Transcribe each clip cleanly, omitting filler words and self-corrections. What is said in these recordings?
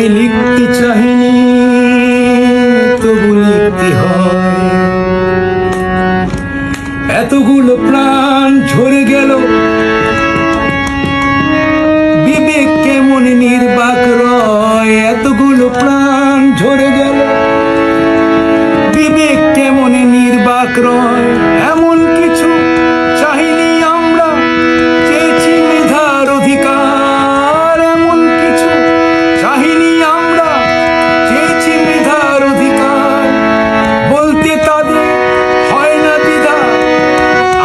আমি লিখতে চাহিনি তবু লিখতে হয়। এতগুলো প্রাণ ঝরে গেল, বিবেক কেমন নির্বাক রয়। এতগুলো প্রাণ ঝরে গেল, বিবেক কেমন নির্বাক রয়। এমন কিছু চাহিনি আমরা, চেয়েছি মেধার অধিকার। এমন কিছু চাহিনি আমরা, চেয়েছি মেধার অধিকার। বলতে তাদের হয় না দ্বিধা,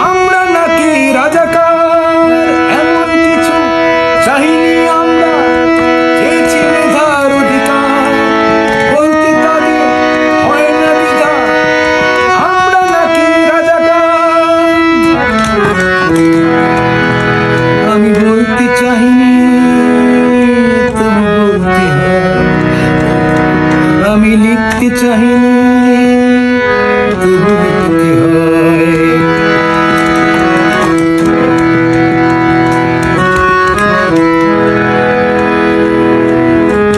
আমরা নাকি রাজাকার। এমন কিছু চাহিনি আমরা, চেয়েছি মেধার অধিকার। বলতে তাদের হয় না দ্বিধা, আমরা নাকি রাজাকার। আমি বলতে চাহিনি তবু বলতে হয়। আমি লিখতে চাহিনি তবু লিখতে হয়।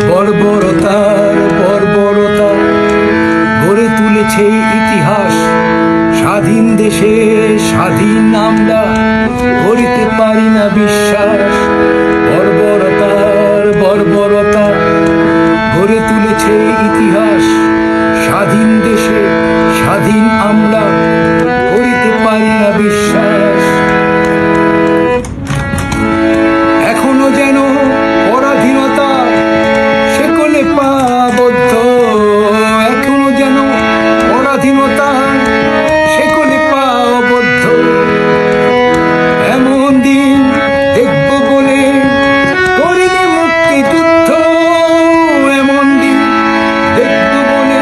বর্বরতার বর্বরতা গড়ে তুলেছে ইতিহাস। স্বাধীন দেশে স্বাধীন আমরা করিতে পারি না বিশ্বাস। বর্বরতার বর্বরতা গড়ে তুলেছে ইতিহাস। স্বাধীন দেশে স্বাধীন আমরা করিতে পারি না বিশ্বাস। এখনো যেন পরাধীনতা শেকলে পাবদ্ধ। এখনো যেন পরাধীনতা শেকলে পাবদ্ধ। এমন দিন দেখব বলে করিনি মুক্তিযুদ্ধ। এমন দিন দেখব বলে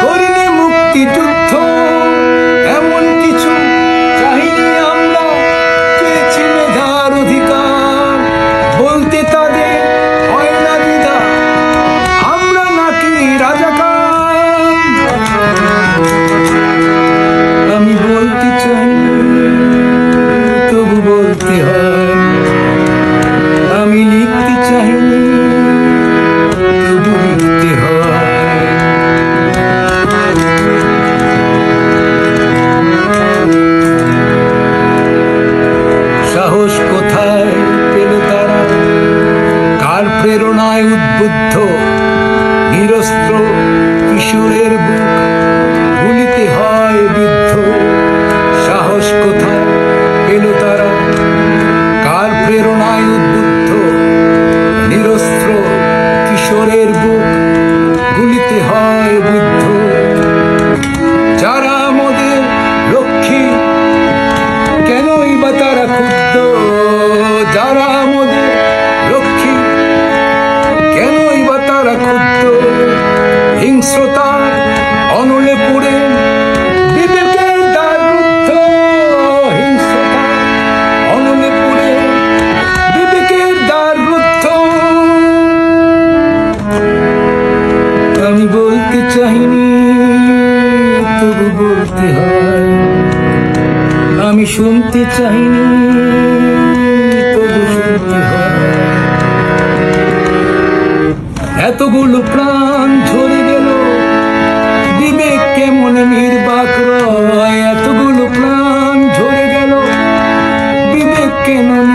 করিনি মুক্তিযুদ্ধ। এমন কিছু চাহিনি আমরা, চেয়েছি মেধার অধিকার। বলতে তাদের হয় না দ্বিধা, আমরা নাকি রাজাকার। আমি বলতে চাইনি তবু বলতে হয়। আমি লিখতে চাইনি তবু লিখতে হয়। সাহস কোথায় পেল তারা, কার প্রেরণায় উদ্বুদ্ধ। নিরস্ত্র কিশোরের বুক ভুলিতে হয় বৃদ্ধ। সাহস কোথায় পেল তারা, কার প্রেরণায় উদ্বুদ্ধ। নিরস্ত্র কিশোরের বুক ভুলিতে হয় বৃদ্ধ। যারা আমাদের লক্ষ্মী কেনই বা তারা ক্ষুব্ধ। যারা আমাদের লক্ষ্মী কেনই বা তারা ক্ষুব্ধ। হিংস্রতা অনলে পড়ে বিবেকের দ্বার রুদ্ধ। হিংস্রতা অনলে পড়ে বিবেকের দ্বার রুদ্ধ। আমি বলতে চাহিনি তবু বলতে হয়। আমি শুনতে চাহিনি তবু শুনতে হয়। এতগুলো প্রাণ ঝরে গেল, বিবেক কেমন নির্বাক রয়। এতগুলো প্রাণ ঝরে গেল, বিবেক কেমন